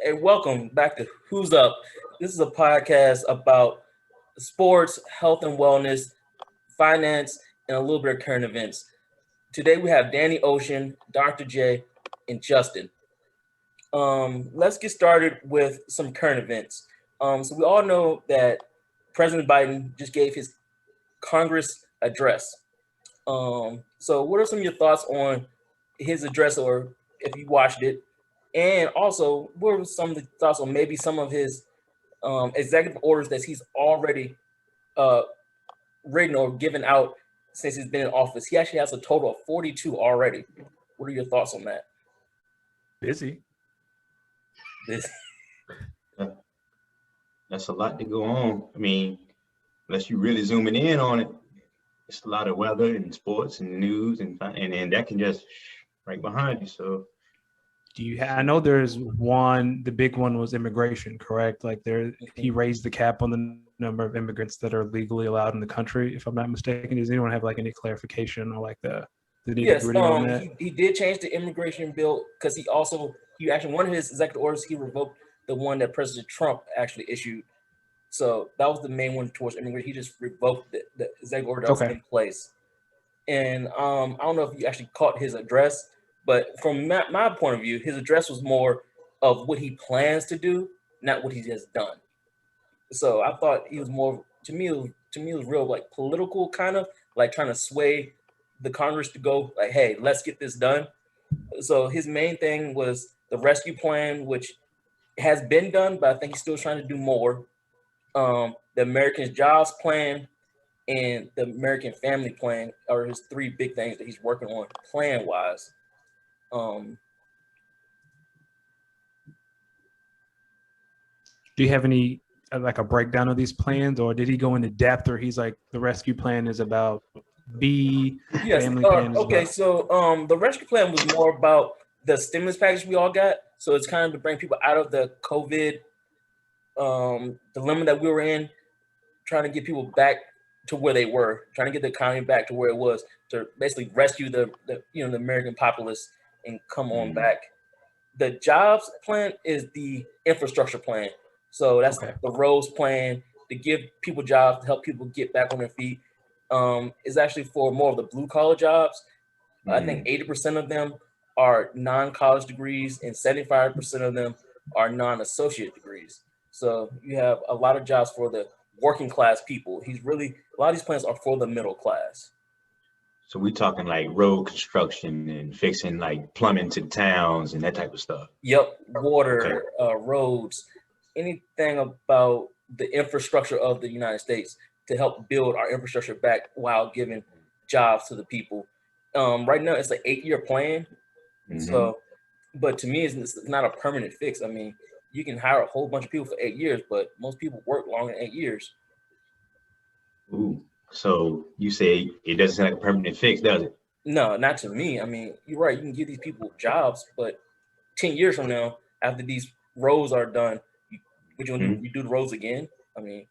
Hey, welcome back to Who's Up. This is a podcast about sports, health and wellness, finance, and a little bit of current events. Today we have Danny Ocean, Dr. J, and Justin. Let's get started with some current events. So we all know that President Biden just gave his Congress address. So what are some of your thoughts on his address, or if you watched it? And also, what were some of the thoughts on maybe some of his executive orders that he's already uh, written or given out since he's been in office? He actually has a total of 42 already. What are your thoughts on that? Busy. This, That's a lot to go on. I mean, unless you really zooming in on it, it's a lot of weather and sports and news and that can just right behind you. So I know there's one. The big one was immigration, correct? Like he raised the cap on the number of immigrants that are legally allowed in the country, if I'm not mistaken. Does anyone have like any clarification or like the yes, nitty-gritty on that? he did change the immigration bill because he actually, one of his executive orders, he revoked the one that President Trump actually issued. So that was the main one towards immigration. He just revoked the executive order that was in place. And I don't know if you actually caught his address, but from my point of view, his address was more of what he plans to do, not what he has done. So I thought he was more, to me, it was real like political, kind of like trying to sway the Congress to go like, hey, let's get this done. So his main thing was the rescue plan, which has been done, but I think he's still trying to do more. The American Jobs Plan and the American Family Plan are his three big things that he's working on plan-wise. Do you have any like a breakdown of these plans, or did he go into depth, or he's like the rescue plan is about B, yes, family plan is okay, about... so the rescue plan was more about the stimulus package we all got. So it's kind of to bring people out of the COVID dilemma that we were in, trying to get people back to where they were, trying to get the economy back to where it was, to basically rescue the American populace and come on back. The jobs plan is the infrastructure plan. So that's the roads plan to give people jobs, to help people get back on their feet. Is actually for more of the blue collar jobs. I think 80% of them are non-college degrees and 75% of them are non-associate degrees. So you have a lot of jobs for the working class people. A lot of these plans are for the middle class. So we talking like road construction and fixing like plumbing to towns and that type of stuff. Yep, water, roads, anything about the infrastructure of the United States to help build our infrastructure back while giving jobs to the people. Right now, it's an 8-year plan. So, but to me, it's not a permanent fix. I mean, you can hire a whole bunch of people for 8 years, but most people work longer than 8 years. Ooh, so you say it doesn't sound like a permanent fix, does it? No, not to me. I mean, you're right. You can give these people jobs, but 10 years from now, after these roads are done, what you gonna do? You do the roads again? I mean,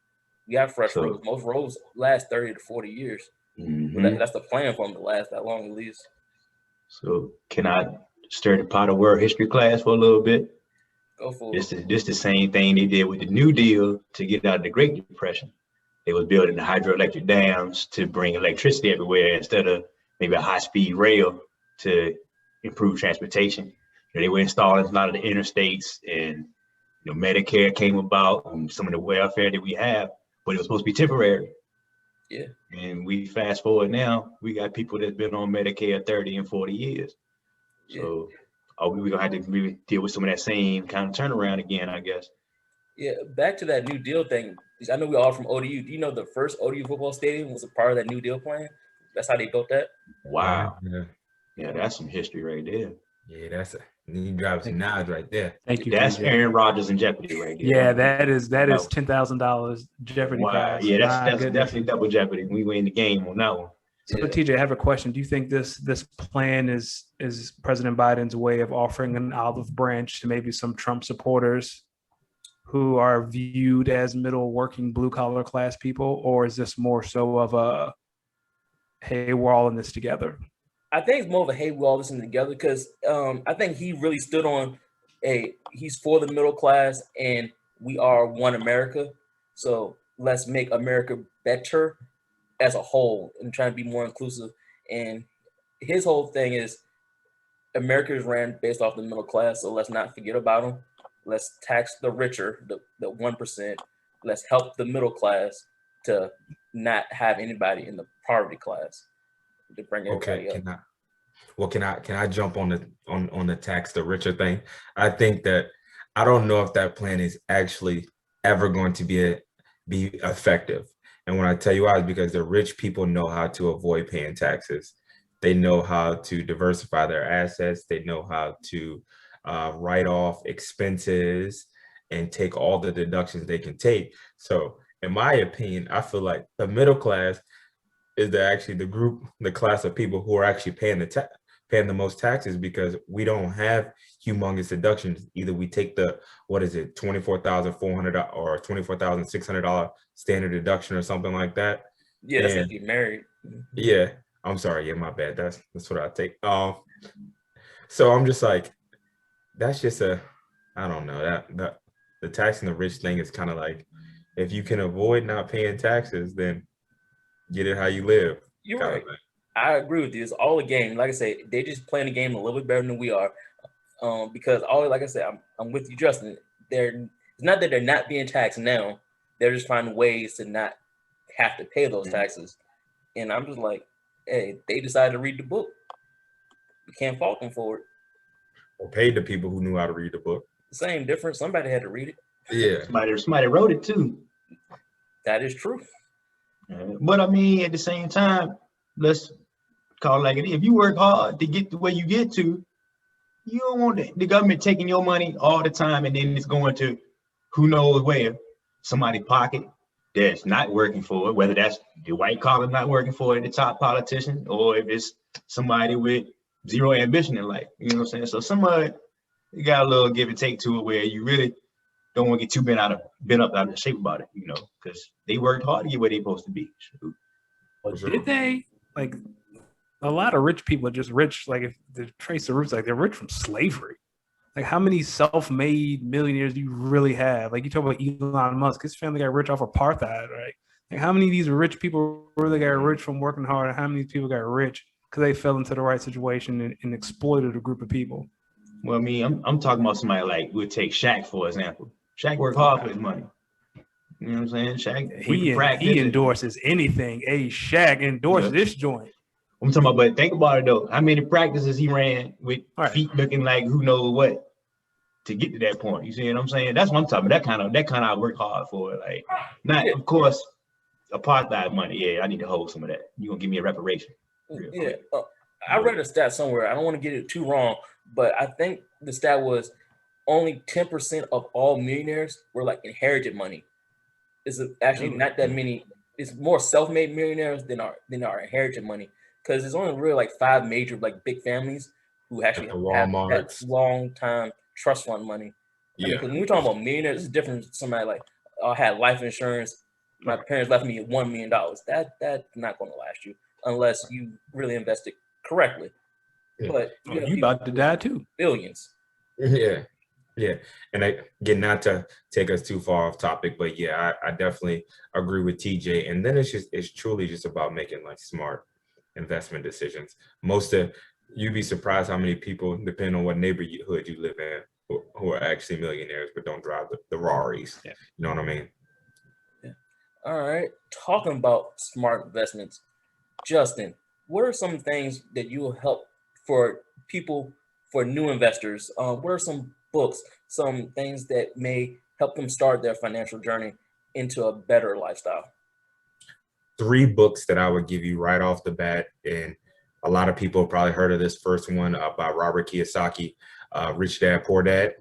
we have fresh roads. Most roads last 30 to 40 years. That's the plan for them to last that long, at least. So can I stir the pot of world history class for a little bit? Go for it. This the same thing they did with the New Deal to get out of the Great Depression. They was building the hydroelectric dams to bring electricity everywhere instead of maybe a high-speed rail to improve transportation. They were installing a lot of the interstates, and Medicare came about and some of the welfare that we have, but it was supposed to be temporary. Yeah. And we fast forward now, we got people that's been on Medicare 30 and 40 years. So we're gonna have to maybe deal with some of that same kind of turnaround again, I guess. Yeah, back to that New Deal thing. I know we're all from ODU. Do you know the first ODU football stadium was a part of that New Deal plan? That's how they built that. Wow. Yeah, that's some history right there. Yeah, you drop some knowledge right there. Thank you. That's DJ. Aaron Rodgers and Jeopardy right there. Yeah, that is $10,000 Jeopardy prize. Yeah, that's definitely double Jeopardy. We win the game on that one. So TJ, I have a question. Do you think this plan is President Biden's way of offering an olive branch to maybe some Trump supporters who are viewed as middle working blue collar class people, or is this more so of a, hey, we're all in this together? I think it's more of a hey, we're all listening together, because I think he really stood on hey, he's for the middle class, and we are one America. So let's make America better as a whole and try to be more inclusive. And his whole thing is America is ran based off the middle class, so let's not forget about them. Let's tax the richer, the 1%. Let's help the middle class to not have anybody in the poverty class to bring everybody Okay, up. can I jump on the tax the richer thing? I think that I don't know if that plan is actually ever going to be effective. And when I tell you why, is because the rich people know how to avoid paying taxes. They know how to diversify their assets. They know how to write off expenses and take all the deductions they can take. So in my opinion, I feel like the middle class is actually the class of people who are actually paying the most taxes, because we don't have humongous deductions. Either we take the, what is it, $24,400 or $24,600 standard deduction or something like that. Yeah, that's if And you're married. yeah, I'm sorry, yeah, my bad. That's what I take. So I'm just like, that's just I don't know, that the taxing the rich thing is kind of like, if you can avoid not paying taxes, then get it how you live. You're kind of right. thing. I agree with you. It's all a game. Like I say, they just playing the game a little bit better than we are. Because like I said, I'm with you, Justin. It's not that they're not being taxed now. They're just finding ways to not have to pay those taxes. And I'm just like, hey, they decided to read the book. We can't fault them for it. Or paid the people who knew how to read the book. Same difference. Somebody had to read it. Yeah. Somebody wrote it too. That is true. But I mean, at the same time, let's call it like it is. If you work hard to get to where you get to, you don't want the government taking your money all the time and then it's going to who knows where, somebody's pocket that's not working for it, whether that's the white collar not working for it, the top politician, or if it's somebody with zero ambition in life. You know what I'm saying? So somebody, you got a little give and take to it where you really don't want to get too bent up out of shape about it, because they worked hard to get where they're supposed to be. Did they? Like, a lot of rich people are just rich. Like, if they trace the roots, like they're rich from slavery. Like, how many self-made millionaires do you really have? Like, you talk about Elon Musk, his family got rich off apartheid, right? Like, how many of these rich people really got rich from working hard? And how many people got rich because they fell into the right situation and exploited a group of people? Well, I mean, I'm talking about somebody like, we'll take Shaq, for example. Shaq worked hard for his money. You know what I'm saying? Shaq, he endorses anything. Hey, Shaq endorsed this joint. I'm talking about, but think about it though. How many practices he ran with feet looking like who knows what to get to that point? You see what I'm saying? That's what I'm talking about. That kind of I work hard for. Like, not of course, apartheid money. Yeah, I need to hold some of that. You gonna give me a reparation? Yeah, I read a stat somewhere. I don't want to get it too wrong, but I think the stat was only 10% of all millionaires were like inherited money. It's actually not that many. It's more self-made millionaires than our inherited money, because there's only really like 5 major like big families who actually have that long time trust fund money. Yeah. Because when we're talking about millionaires, it's different than somebody like, I had life insurance. My parents left me $1 million. That's not going to last you unless you really invest it correctly. Yeah. But you about to die too. Billions. Yeah. Yeah. And again, not to take us too far off topic, but yeah, I definitely agree with TJ. And then it's truly just about making like smart investment decisions. You'd be surprised how many people, depending on what neighborhood you live in, who are actually millionaires but don't drive the Raris. Yeah. You know what I mean? Yeah. All right. Talking about smart investments, Justin, what are some things that you will help for people, for new investors? What are some books, some things that may help them start their financial journey into a better lifestyle? 3 books that I would give you right off the bat, and a lot of people have probably heard of this first one by Robert Kiyosaki, Rich Dad, Poor Dad.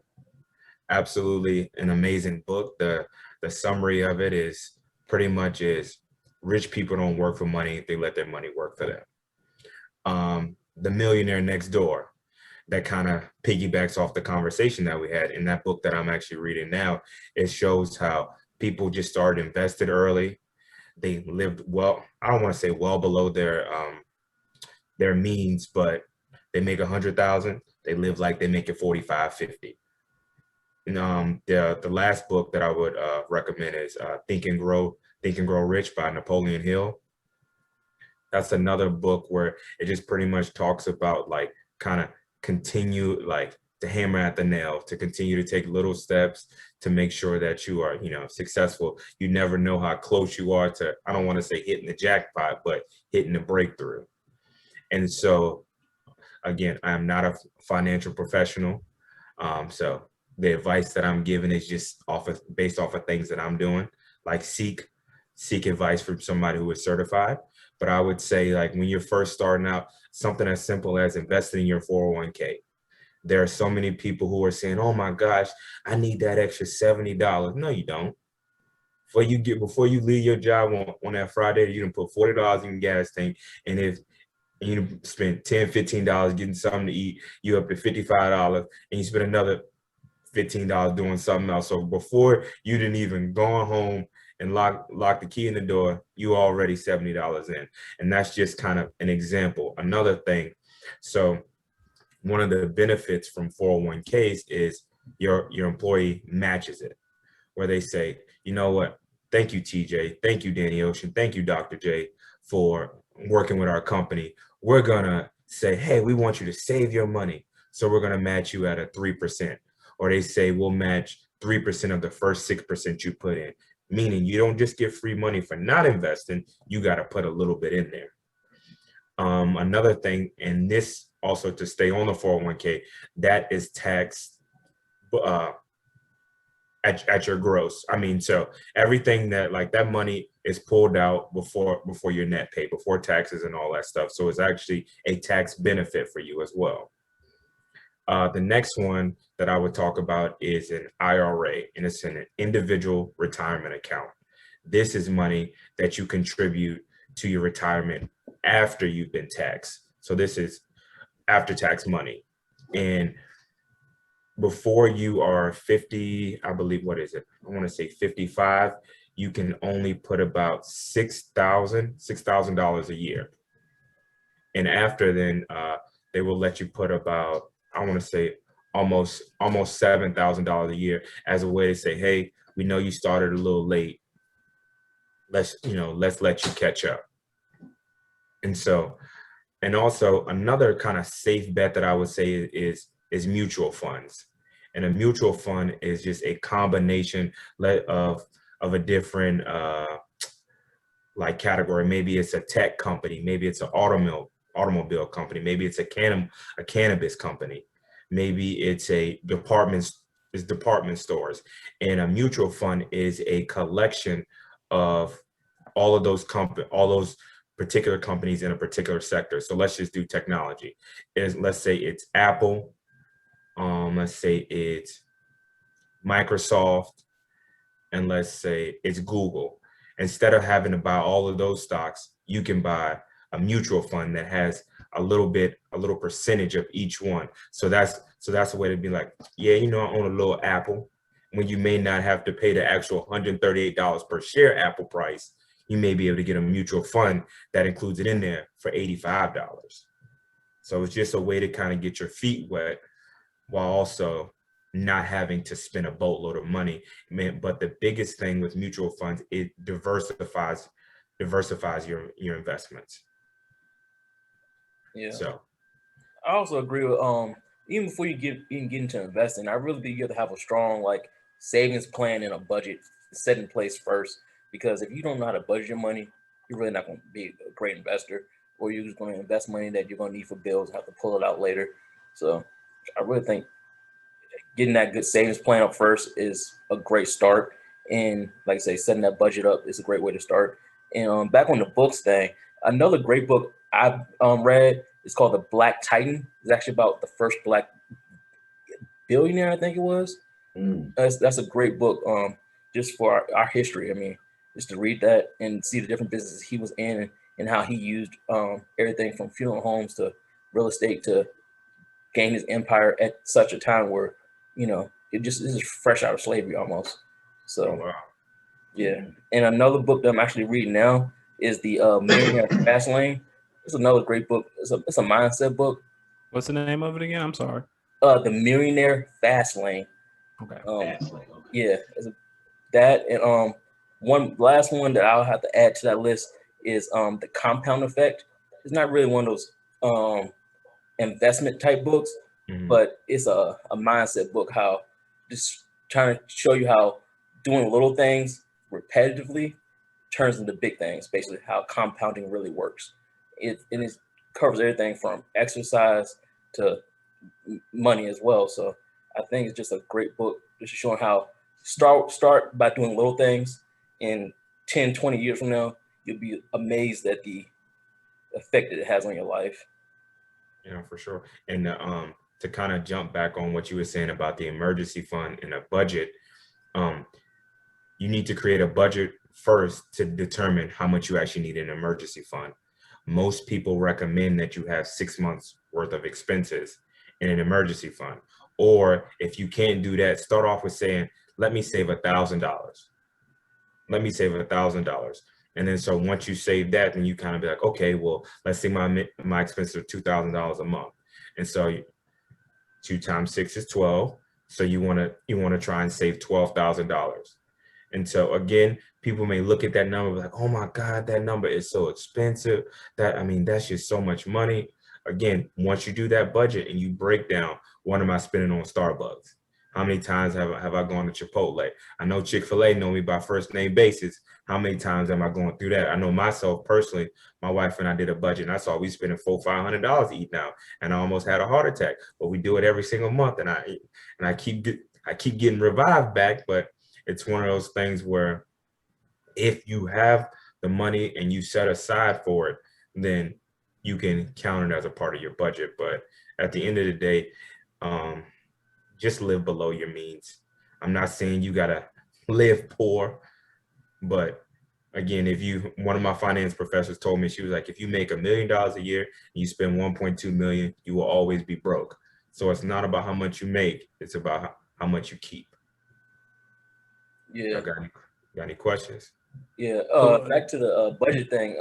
Absolutely an amazing book. The summary of it is pretty much is rich people don't work for money, they let their money work for them. The Millionaire Next Door, that kind of piggybacks off the conversation that we had. In that book that I'm actually reading now, it shows how people just started invested early. They lived well, I don't want to say well below their means, but they make 100,000, they live like they make it 45, 50. the last book that I would recommend is Think and Grow Rich by Napoleon Hill. That's another book where it just pretty much talks about like kind of continue like to hammer at the nail, to continue to take little steps to make sure that you are, you know, successful. You never know how close you are to, I don't want to say hitting the jackpot, but hitting the breakthrough. And so again, I am not a financial professional. So the advice that I'm giving is just based off of things that I'm doing, like seek advice from somebody who is certified. But I would say, like, when you're first starting out, something as simple as investing in your 401k. There are so many people who are saying, oh my gosh, I need that extra $70. No, you don't. Before you leave your job on that Friday, you can put $40 in your gas tank. And if you spend $10, $15 getting something to eat, you up to $55, and you spend another $15 doing something else. So before you didn't even go home and lock the key in the door, you already $70 in. And that's just kind of an example. Another thing, so one of the benefits from 401ks is your employee matches it, where they say, you know what, thank you, TJ, thank you, Danny Ocean, thank you, Dr. J, for working with our company. We're gonna say, hey, we want you to save your money, so we're gonna match you at a 3%. Or they say, we'll match 3% of the first 6% you put in. Meaning you don't just get free money for not investing, you got to put a little bit in there. Another thing, and this also to stay on the 401k, that is taxed at your gross. I mean, so everything that like that money is pulled out before your net pay, before taxes and all that stuff. So it's actually a tax benefit for you as well. The next one that I would talk about is an IRA, and it's an individual retirement account. This is money that you contribute to your retirement after you've been taxed. So this is after tax money. And before you are 50, I believe, what is it? I want to say 55, you can only put about $6,000 a year. And after then, they will let you put about, I want to say almost $7,000 a year as a way to say, hey, we know you started a little late. Let's let you catch up. And so, and also another kind of safe bet that I would say is mutual funds. And a mutual fund is just a combination of a different like category. Maybe it's a tech company, maybe it's an automobile company, maybe it's a cannabis company, maybe it's department stores. And a mutual fund is a collection of all of those particular companies in a particular sector. So let's just do technology. Let's say it's Apple, let's say it's Microsoft, and let's say it's Google. Instead of having to buy all of those stocks, you can buy a mutual fund that has a little percentage of each one. So that's a way to be like, yeah, I own a little Apple. When you may not have to pay the actual $138 per share Apple price, you may be able to get a mutual fund that includes it in there for $85. So it's just a way to kind of get your feet wet while also not having to spend a boatload of money. But the biggest thing with mutual funds, it diversifies your investments. Yeah. So I also agree with even before you get into investing, I really think you have to have a strong like savings plan and a budget set in place first. Because if you don't know how to budget your money, you're really not going to be a great investor, or you're just going to invest money that you're going to need for bills and have to pull it out later. So I really think getting that good savings plan up first is a great start. And like I say, setting that budget up is a great way to start. And back on the books thing, another great book I've read is called The Black Titan. It's actually about the first Black billionaire, I think it was. That's a great book just for our history. I mean, just to read that and see the different businesses he was in and how he used everything from funeral homes to real estate to gain his empire at such a time where, it just is fresh out of slavery almost. So, wow. Yeah. And another book that I'm actually reading now is the Millionaire Fast Lane. It's another great book. It's a mindset book. What's the name of it again? I'm sorry. The Millionaire Fast Lane. Okay. That's like, okay. Yeah, that and one last one that I'll have to add to that list is the compound effect. It's not really one of those investment type books, Mhm. but it's a mindset book. How just trying to show you how doing little things repetitively turns into big things. Basically, how compounding really works. It covers everything from exercise to money as well. So I think it's just a great book, just showing how start by doing little things. In 10, 20 years from now, you'll be amazed at the effect that it has on your life. Yeah, for sure. And to kind of jump back on what you were saying about the emergency fund and a budget, um, you need to create a budget first to determine how much you actually need in an emergency fund. Most people recommend that you have 6 months worth of expenses in an emergency fund. Or if you can't do that, start off with saying, let me save $1,000. Let me save $1,000. And then so once you save that, then you kind of be like, okay, well, let's say my expenses are $2,000 a month. And so 2 times 6 is 12. So you want to try and save $12,000. And so again, people may look at that number like, oh my God, that number is so expensive. That's just so much money. Again, once you do that budget and you break down, what am I spending on Starbucks? How many times have I gone to Chipotle? I know Chick-fil-A know me by first name basis. How many times am I going through that? I know myself personally, my wife and I did a budget and I saw we spending $400-$500 eating out, and I almost had a heart attack. But we do it every single month, and I keep getting revived back. But it's one of those things where if you have the money and you set aside for it, then you can count it as a part of your budget. But at the end of the day, just live below your means. I'm not saying you gotta live poor, but again, one of my finance professors told me, she was like, if you make $1 million a year and you spend 1.2 million, you will always be broke. So it's not about how much you make, it's about how much you keep. Yeah, Y'all got any questions? yeah. Back to the budget thing.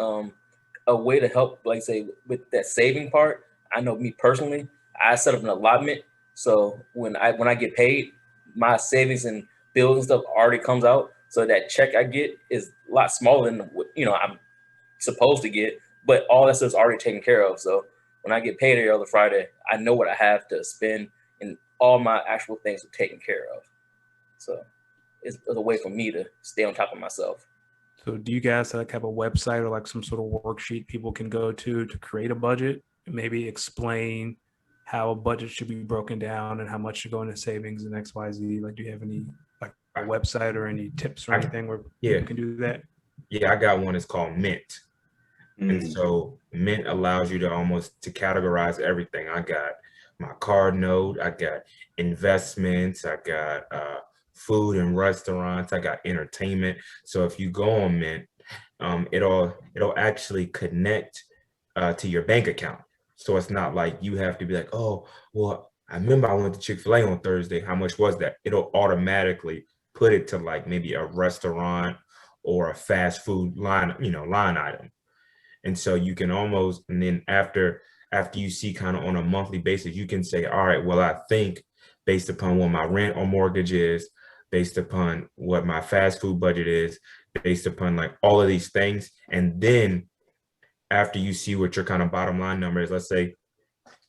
A way to help, like say, with that saving part. I know me personally, I set up an allotment. So when I get paid, my savings and bills and stuff already comes out. So that check I get is a lot smaller than what I'm supposed to get, but all that stuff's already taken care of. So when I get paid every other Friday, I know what I have to spend, and all my actual things are taken care of. So it's a way for me to stay on top of myself. So do you guys like have a website or like some sort of worksheet people can go to create a budget and maybe explain how a budget should be broken down and how much should go into savings and XYZ? Like, do you have any like a website or any tips or anything where Yeah. people can do that? Yeah, I got one. It's called Mint. And Mm. so Mint allows you to categorize everything. I got my card note, I got investments, I got food and restaurants, I got entertainment. So if you go on Mint, it'll actually connect to your bank account. So it's not like you have to be like, oh, well, I remember I went to Chick-fil-A on Thursday. How much was that? It'll automatically put it to like maybe a restaurant or a fast food line item. And so you can almost, and then after you see kind of on a monthly basis, you can say, all right, well, I think based upon what my rent or mortgage is, based upon what my fast food budget is, based upon like all of these things. And then after you see what your kind of bottom line number is, let's say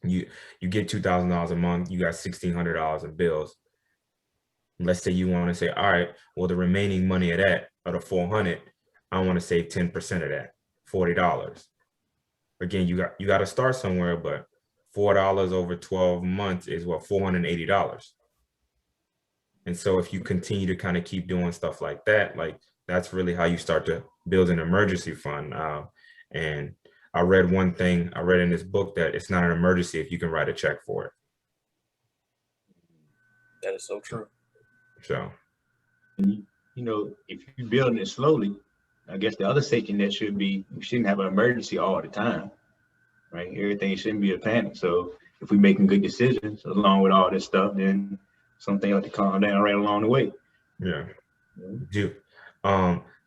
you get $2,000 a month, you got $1,600 in bills. Let's say you want to say, all right, well, the remaining money of the 400, I want to save 10% of that, $40. Again, you got to start somewhere, but $4 over 12 months is what, $480. And so if you continue to kind of keep doing stuff like that, like that's really how you start to build an emergency fund. And I read in this book that it's not an emergency if you can write a check for it. That is so true. So, If you're building it slowly, I guess the other safety net should be, you shouldn't have an emergency all the time, right? Everything shouldn't be a panic. So if we're making good decisions along with all this stuff, then something have to calm down right along the way. yeah.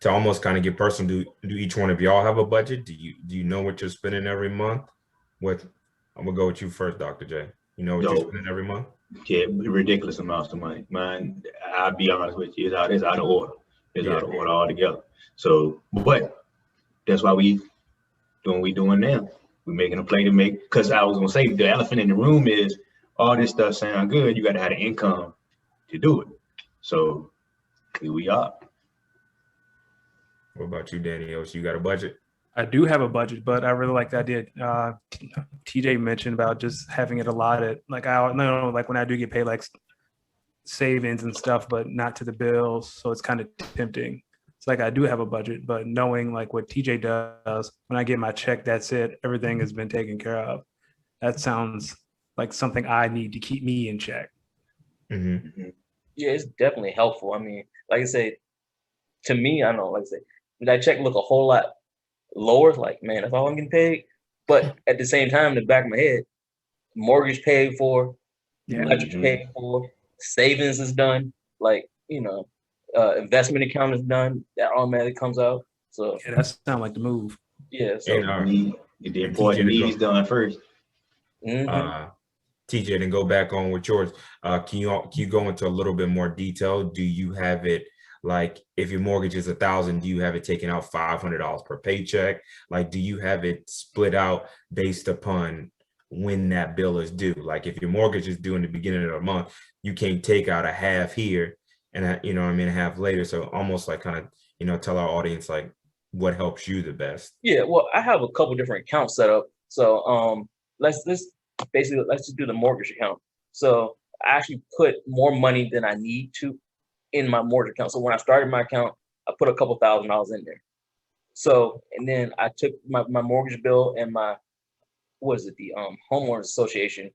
To almost kind of get personal, do each one of y'all have a budget? Do you know what you're spending every month? I'm gonna go with you first, Dr. J. You know what you're spending every month? Yeah, ridiculous amounts of money. Man, I'll be honest with you, it's out of order. It's Yeah. out of order altogether. So, but that's why we doing what we doing now. We're making a play to make, because I was gonna say the elephant in the room is all this stuff sound good. You gotta have the income to do it. So here we are. What about you, Danny? Ocean? You got a budget? I do have a budget, but I really like the idea. TJ mentioned about just having it allotted. Like I know, like when I do get paid, like savings and stuff, but not to the bills. So it's kind of tempting. It's like I do have a budget, but knowing like what TJ does, when I get my check, that's it. Everything has been taken care of. That sounds like something I need to keep me in check. Mm-hmm. Yeah, it's definitely helpful. I mean, like I say, to me, I know, like I say, that check look a whole lot lower. Like, man, that's all I'm getting paid. But at the same time, in the back of my head, mortgage paid for, Yeah. electric paid for, savings is done. Like, you know, investment account is done. That automatically comes out. So Yeah, that sounds like the move. yeah, so And The and important TJ to go. needs done first. mhm. TJ, then go back on with yours. Can you go into a little bit more detail? Do you have it like if your mortgage is $1,000, do you have it taken out $500 per paycheck? Like, do you have it split out based upon when that bill is due? Like, if your mortgage is due in the beginning of the month, you can't take out a half here and a half later. So almost like kind of tell our audience like what helps you the best. Yeah, well, I have a couple different accounts set up. So let's just do the mortgage account. So I actually put more money than I need to in my mortgage account. So when I started my account, I put a couple $1,000s in there. So and then I took my mortgage bill and my the homeowners association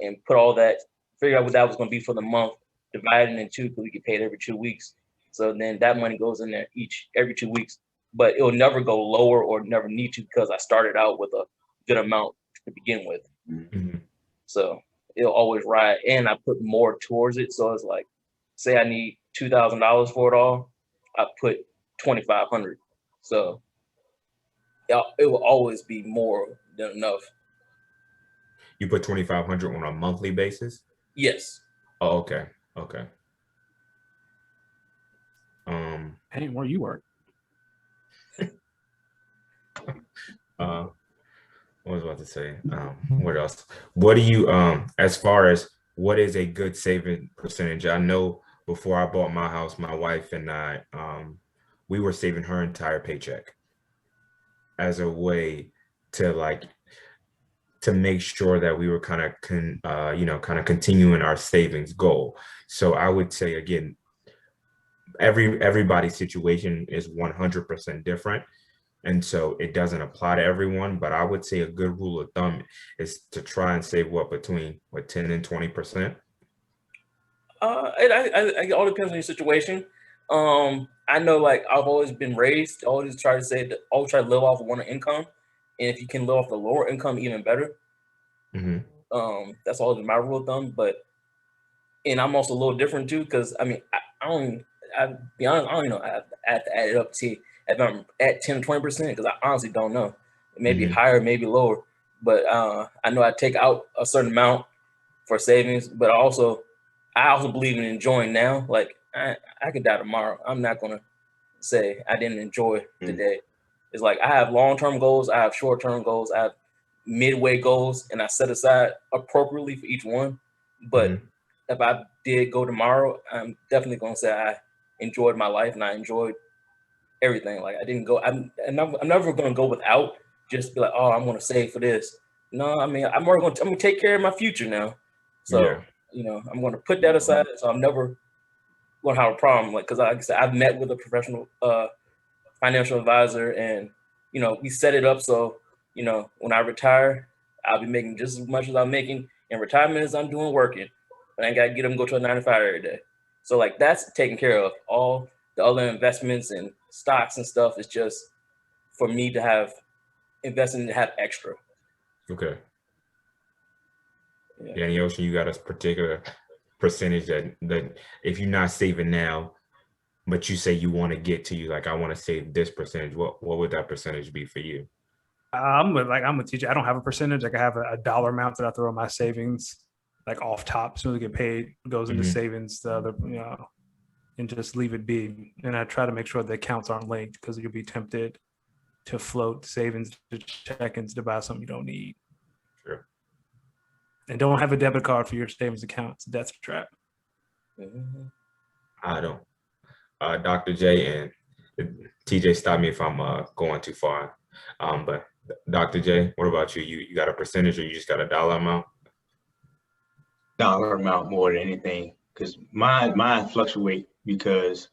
and put all that, figure out what that was gonna be for the month, divide it in two because we get paid every 2 weeks. So then that money goes in there every 2 weeks, but it'll never go lower or never need to because I started out with a good amount to begin with. Mhm. So it'll always ride, and I put more towards it. So it's like, say I need $2,000 for it all, I put 2,500. So it will always be more than enough. You put 2,500 on a monthly basis? Yes. Oh, okay. Hey, where you work? What was I about to say? What else? What do you as far as what is a good saving percentage? I know before I bought my house, my wife and I we were saving her entire paycheck as a way to to make sure that we were kind of continuing our savings goal. So I would say again, everybody's situation is 100% different. And so it doesn't apply to everyone, but I would say a good rule of thumb is to try and save between 10 and 20%. It all depends on your situation. I know, like I've always been raised, always try to live off of one income, and if you can live off the lower income, even better. Mhm. That's always my rule of thumb. And I'm also a little different too, because I mean, I'll be honest, I don't even know. I have to add it up to see if I'm at 10 or 20%, because I honestly don't know. It may be Mhm. higher, maybe lower, but I know I take out a certain amount for savings, but I also believe in enjoying now. Like I could die tomorrow. I'm not gonna say I didn't enjoy today. It's like I have long-term goals, I have short-term goals, I have midway goals, and I set aside appropriately for each one. But Mhm. if I did go tomorrow, I'm definitely gonna say I enjoyed my life and I enjoyed everything. Like I didn't go. I'm never gonna go without. Just be like, oh, I'm gonna save for this. No, I mean, I'm gonna take care of my future now. So Yeah. I'm gonna put that aside. So I'm never gonna have a problem. Like, cause like I said, I've met with a professional financial advisor, and we set it up so when I retire, I'll be making just as much as I'm making in retirement as I'm doing working. But I ain't gotta get them go to a 9 to 5 every day. So like that's taken care of. All the other investments and stocks and stuff is just for me to have investing to have extra. Okay. Yeah. Danny Ocean, you got a particular percentage that if you're not saving now, but you say you want to get to I want to save this percentage, what would that percentage be for you? I'm a teacher. I don't have a percentage. Like I have a dollar amount that I throw in my savings like off top. As soon as we get paid, it goes into Mhm. savings, the other, and just leave it be. And I try to make sure the accounts aren't linked because you'll be tempted to float savings to check-ins to buy something you don't need. Sure. And don't have a debit card for your savings account. It's a death trap. Mhm. I don't. Dr. J and TJ, stop me if I'm going too far. But Dr. J, what about you? You got a percentage or you just got a dollar amount? Dollar amount more than anything, because mine fluctuate because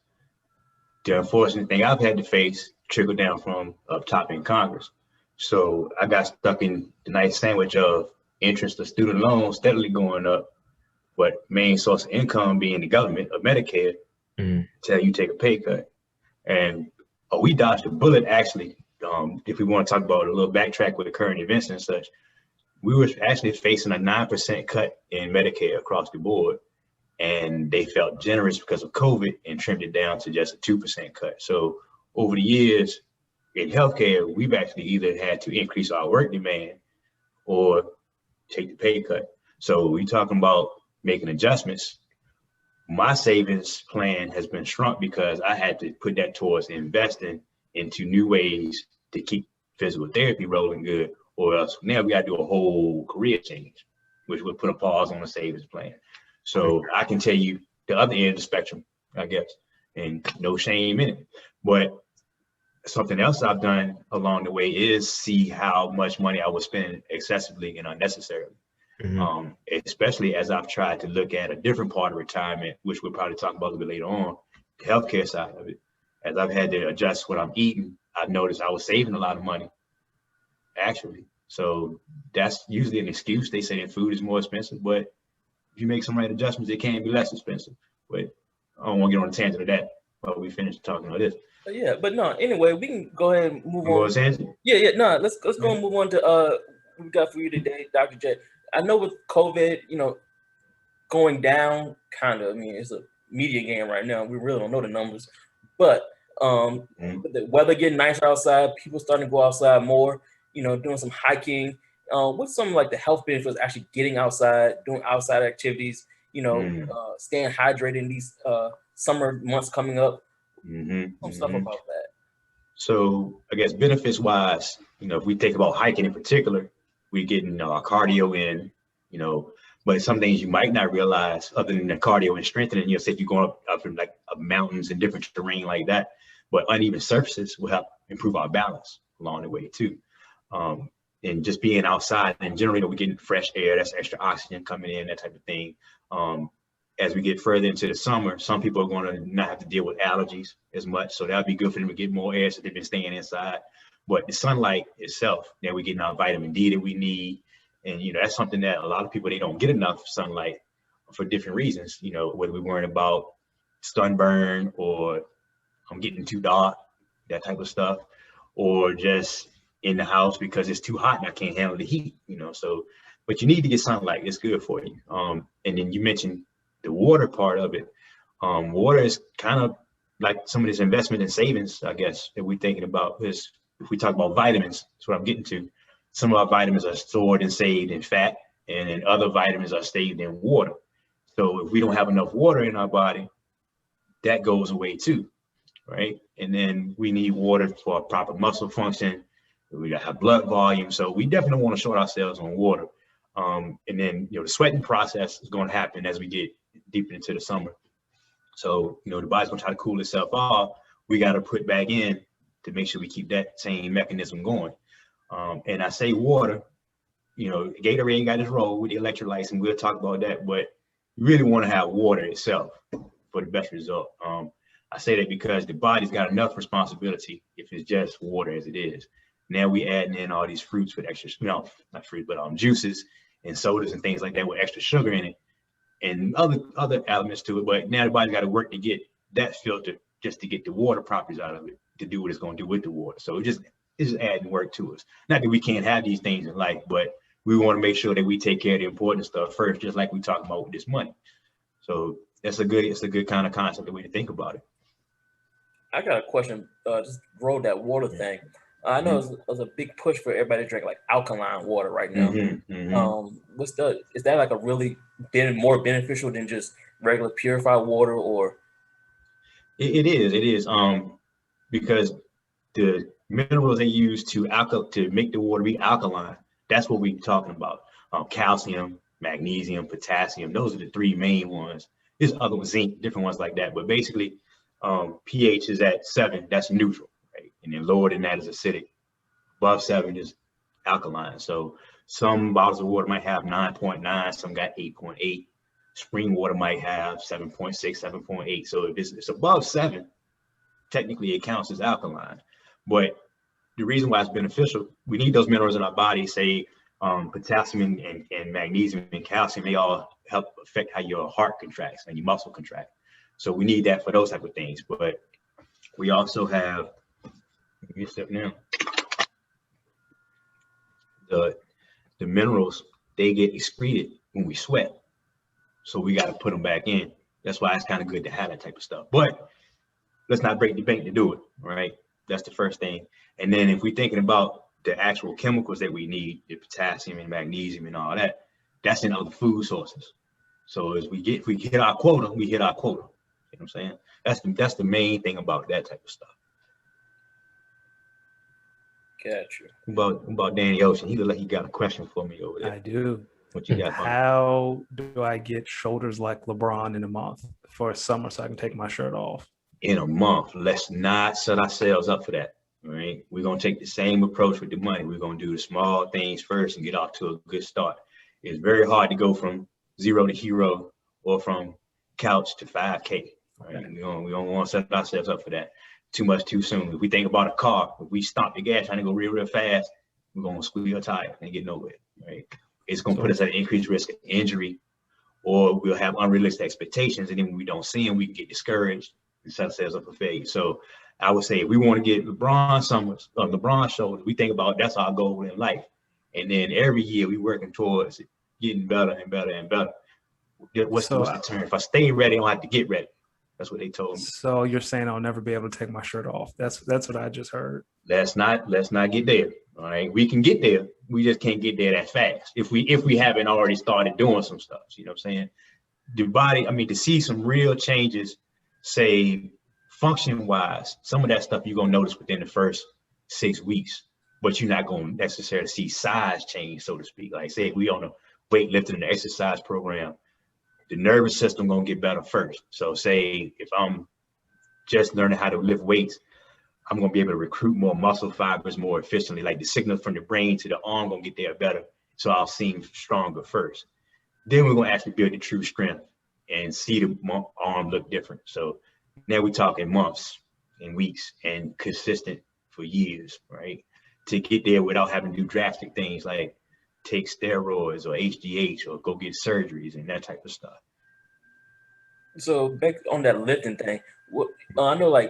the unfortunate thing I've had to face trickled down from up top in Congress. So I got stuck in the nice sandwich of interest of student loans steadily going up, but main source of income being the government of Medicare Mhm. till you take a pay cut. And we dodged a bullet actually. If we want to talk about a little backtrack with the current events and such, we were actually facing a 9% cut in Medicare across the board. And they felt generous because of COVID and trimmed it down to just a 2% cut. So over the years in healthcare, we've actually either had to increase our work demand or take the pay cut. So we talking about making adjustments. My savings plan has been shrunk because I had to put that towards investing into new ways to keep physical therapy rolling good, or else now we got to do a whole career change, which would put a pause on the savings plan. So I can tell you the other end of the spectrum, I guess, and no shame in it. But something else I've done along the way is see how much money I was spending excessively and unnecessarily. Mhm. Especially as I've tried to look at a different part of retirement, which we'll probably talk about a little bit later on, the healthcare side of it. As I've had to adjust what I'm eating, I've noticed I was saving a lot of money, actually. So that's usually an excuse. They say that food is more expensive, but if you make some right adjustments, it can be less expensive. But I don't want to get on a tangent of that while we finish talking about this. But yeah, but no. Anyway, we can go ahead and move You want on. a tangent? Yeah. No. Let's go and move on to what we got for you today, Dr. J. I know with COVID, going down, kind of. I mean, it's a media game right now. We really don't know the numbers, but with the weather getting nicer outside, people starting to go outside more. Doing some hiking. What's some like the health benefits actually getting outside, doing outside activities? Staying hydrated in these summer months coming up. Some stuff about that. So I guess benefits wise, if we think about hiking in particular, we're getting our cardio in, but some things you might not realize other than the cardio and strengthening, say if you're going up from like mountains and different terrain like that, but uneven surfaces will help improve our balance along the way too. And just being outside and generally, we're getting fresh air, that's extra oxygen coming in, that type of thing. As we get further into the summer, some people are going to not have to deal with allergies as much. So that'll be good for them to get more air so they've been staying inside. But the sunlight itself, we're getting our vitamin D that we need. And, that's something that a lot of people, they don't get enough sunlight for different reasons, whether we're worrying about sunburn or I'm getting too dark, that type of stuff, or just in the house because it's too hot and I can't handle the heat, so, but you need to get sunlight. It's good for you. And then you mentioned the water part of it. Water is kind of like some of this investment and savings, I guess, that we're thinking about. Is if we talk about vitamins, that's what I'm getting to. Some of our vitamins are stored and saved in fat, and then other vitamins are saved in water. So if we don't have enough water in our body, that goes away too, right? And then we need water for proper muscle function. We got to have blood volume. So we definitely want to short ourselves on water. And then, the sweating process is going to happen as we get deeper into the summer. So, the body's going to try to cool itself off. We got to put back in to make sure we keep that same mechanism going. And I say water, Gatorade got its role with the electrolytes, and we'll talk about that, but you really want to have water itself for the best result. I say that because the body's got enough responsibility if it's just water as it is. Now we adding in all these fruits with extra, not fruit, but juices and sodas and things like that with extra sugar in it and other elements to it. But now the body's got to work to get that filtered just to get the water properties out of it to do what it's going to do with the water. So it's just adding work to us. Not that we can't have these things in life, but we want to make sure that we take care of the important stuff first, just like we talk about with this money. So it's a good kind of concept, the way to think about it. I got a question. Just roll that water thing. I know there's a big push for everybody to drink like alkaline water right now. Mm-hmm. Is that like a really been more beneficial than just regular purified water? Or It is. Because the minerals they use to make the water be alkaline, that's what we're talking about. Calcium, magnesium, potassium, those are the three main ones. There's other ones, zinc, different ones like that. But basically, pH is at 7, that's neutral, right? And then lower than that is acidic. Above 7 is alkaline. So some bottles of water might have 9.9, some got 8.8. Spring water might have 7.6, 7.8. So if it's above 7, technically it counts as alkaline. But the reason why it's beneficial, we need those minerals in our body, say potassium and magnesium and calcium, they all help affect how your heart contracts and your muscle contract. So we need that for those type of things. But we also have, give me a step now, the minerals, they get excreted when we sweat. So we got to put them back in. That's why it's kind of good to have that type of stuff. But let's not break the bank to do it, right? That's the first thing. And then if we're thinking about the actual chemicals that we need, the potassium and magnesium and all that, that's in other food sources. So if we hit our quota, we hit our quota. You know what I'm saying? That's the main thing about that type of stuff. Gotcha. About Danny Ocean, he look like he got a question for me over there. I do. What you got? How do I get shoulders like LeBron in a month for summer so I can take my shirt off? In a month, let's not set ourselves up for that. All right, we're gonna take the same approach with the money. We're gonna do the small things first and get off to a good start. It's very hard to go from 0 to hero or from couch to 5K. Right? We don't want to set ourselves up for that too much too soon. If we think about a car, if we stomp the gas trying to go real fast, we're gonna squeeze a tire and get nowhere. Right? It's gonna put us at an increased risk of injury, or we'll have unrealistic expectations, and then when we don't see them, we can get discouraged and set ourselves up for failure. So I would say if we want to get LeBron shoulders, we think about that's our goal in life. And then every year we working towards it, getting better and better and better. What's the term? If I stay ready, I don't have to get ready. That's what they told me. So you're saying I'll never be able to take my shirt off. That's what I just heard. Let's not get there. All right. We can get there. We just can't get there that fast. If we haven't already started doing some stuff, you know what I'm saying? The body, to see some real changes, say function wise, some of that stuff you're gonna notice within the first 6 weeks, but you're not gonna necessarily see size change, so to speak. Like say if we on a weightlifting and exercise program, the nervous system gonna get better first. So say if I'm just learning how to lift weights, I'm gonna be able to recruit more muscle fibers more efficiently. Like the signal from the brain to the arm gonna get there better. So I'll seem stronger first. Then we're gonna actually build the true strength and see the arm look different. So now we're talking months and weeks and consistent for years, right? To get there without having to do drastic things like take steroids or HGH or go get surgeries and that type of stuff. So back on that lifting thing, I know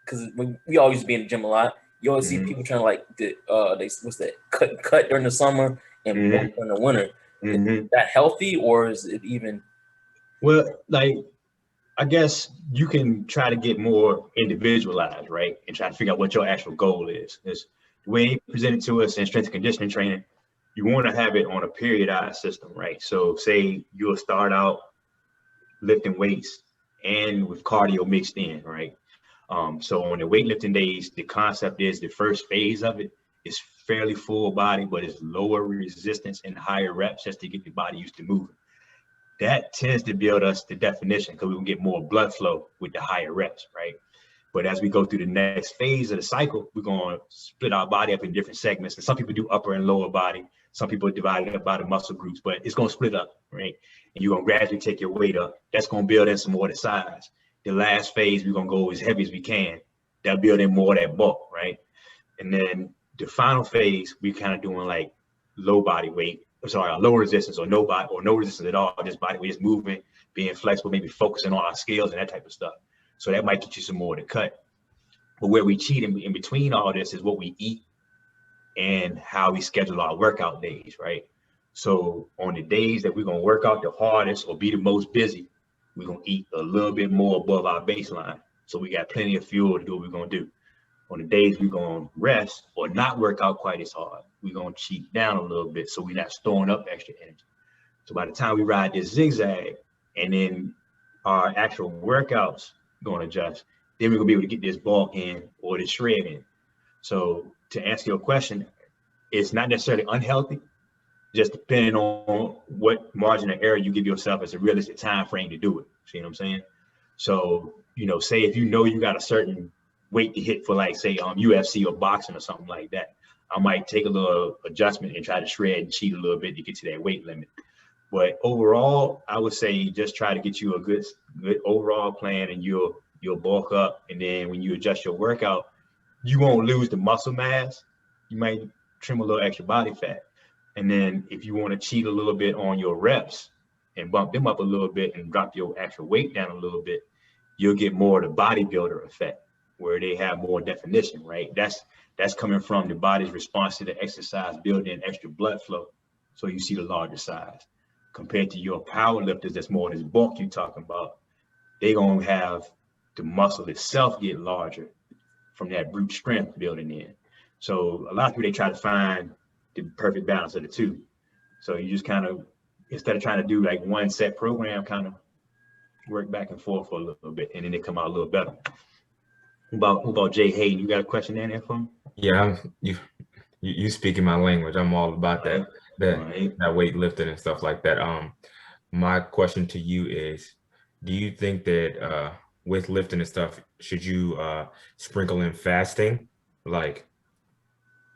because we always be in the gym a lot. You always see people trying to cut during the summer and during the winter. Is that healthy or is it even? Well, I guess you can try to get more individualized, right? And try to figure out what your actual goal is. It's the way it presented to us in strength and conditioning training, you want to have it on a periodized system, right? So say you'll start out lifting weights and with cardio mixed in, right? So on the weightlifting days, the concept is the first phase of it is fairly full body, but it's lower resistance and higher reps just to get the body used to moving. That tends to build us the definition because we will get more blood flow with the higher reps, right? But as we go through the next phase of the cycle, we're going to split our body up in different segments. And some people do upper and lower body. Some people divide it up by the muscle groups, but it's going to split up, right? And you're going to gradually take your weight up. That's going to build in some more of the size. The last phase, we're going to go as heavy as we can. That'll build in more of that bulk, right? And then the final phase, we're kind of doing like low body weight. Low resistance or no resistance at all, just body weight, just movement, being flexible, maybe focusing on our skills and that type of stuff. So that might get you some more to cut. But where we cheat in between all this is what we eat and how we schedule our workout days, right? So on the days that we're gonna work out the hardest or be the most busy, we're gonna eat a little bit more above our baseline. So we got plenty of fuel to do what we're gonna do. On the days we're gonna rest or not work out quite as hard, we're gonna cheat down a little bit so we're not storing up extra energy. So by the time we ride this zigzag and then our actual workouts going to adjust, then we're going to be able to get this bulk in or this shred in. So to answer your question, it's not necessarily unhealthy, just depending on what margin of error you give yourself as a realistic time frame to do it. See what I'm saying? So, say if you got a certain weight to hit for, like, say, UFC or boxing or something like that, I might take a little adjustment and try to shred and cheat a little bit to get to that weight limit. But overall, I would say just try to get you a good overall plan, and you'll bulk up. And then when you adjust your workout, you won't lose the muscle mass. You might trim a little extra body fat. And then if you want to cheat a little bit on your reps and bump them up a little bit and drop your actual weight down a little bit, you'll get more of the bodybuilder effect, where they have more definition, right? That's coming from the body's response to the exercise, building extra blood flow. So you see the larger size. Compared to your power lifters, that's more this bulk you're talking about, they gonna have the muscle itself get larger from that brute strength building in. So a lot of people, they try to find the perfect balance of the two. So you just kind of, instead of trying to do like one set program, kind of work back and forth for a little bit, and then they come out a little better. Who about Jay Hayden? You got a question down there for him? Yeah, you speaking my language. I'm all about that. Right. That weightlifting and stuff like that. My question to you is, do you think that with lifting and stuff, should you sprinkle in fasting? Like,